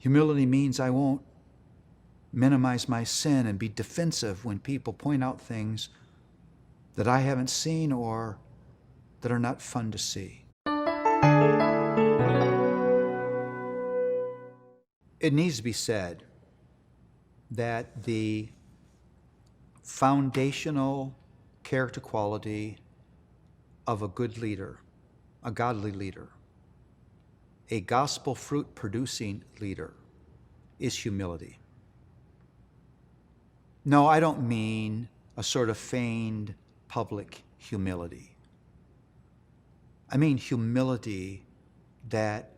Humility means I won't minimize my sin and be defensive when people point out things that I haven't seen or that are not fun to see. It needs to be said that the foundational character quality of a good leader, a godly leader, a gospel fruit producing leader is humility. No, I don't mean a sort of feigned public humility. I mean humility that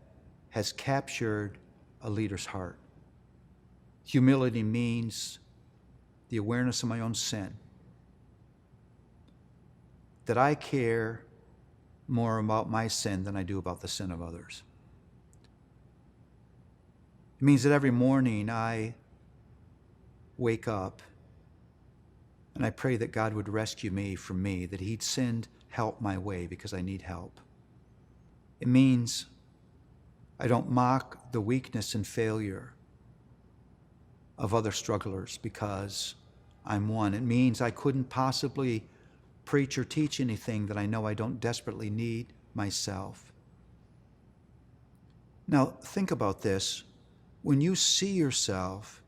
has captured a leader's heart. Humility means the awareness of my own sin, that I care more about my sin than I do about the sin of others. It means that every morning I wake up and I pray that God would rescue me from me, that He'd send help my way because I need help. It means I don't mock the weakness and failure of other strugglers because I'm one. It means I couldn't possibly preach or teach anything that I know I don't desperately need myself. Now, think about this. When you see yourself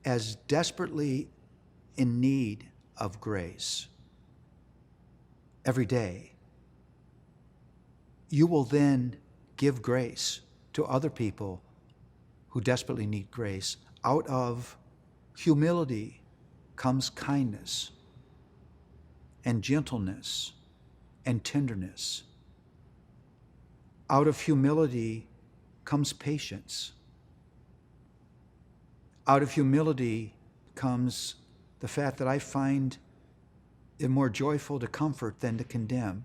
as desperately in need of grace every day, you will then give grace to other people who desperately need grace. Out of humility comes kindness and gentleness and tenderness. Out of humility comes patience. Out of humility comes the fact that I find it more joyful to comfort than to condemn.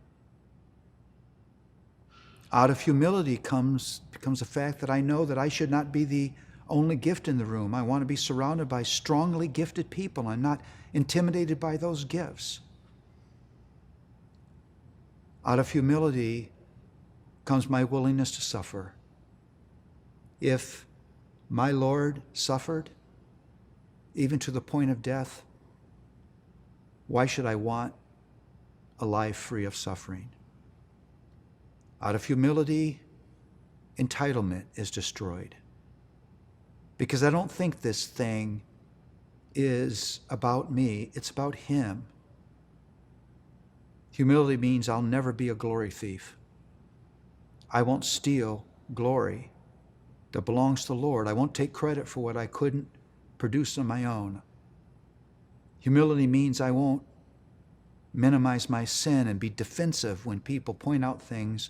Out of humility becomes the fact that I know that I should not be the only gift in the room. I want to be surrounded by strongly gifted people. I'm not intimidated by those gifts. Out of humility comes my willingness to suffer. If my Lord suffered, even to the point of death, why should I want a life free of suffering? Out of humility, entitlement is destroyed. Because I don't think this thing is about me, it's about Him. Humility means I'll never be a glory thief. I won't steal glory that belongs to the Lord. I won't take credit for what I couldn't produce on my own. Humility means I won't minimize my sin and be defensive when people point out things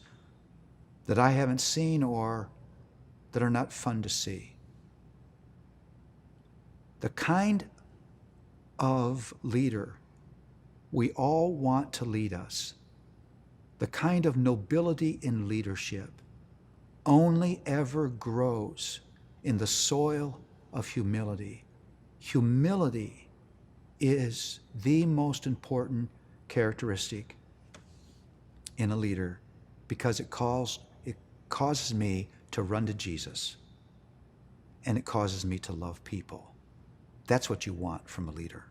that I haven't seen or that are not fun to see. The kind of leader we all want to lead us, the kind of nobility in leadership, only ever grows in the soil of humility. Humility is the most important characteristic in a leader because it causes me to run to Jesus, and it causes me to love people. That's what you want from a leader.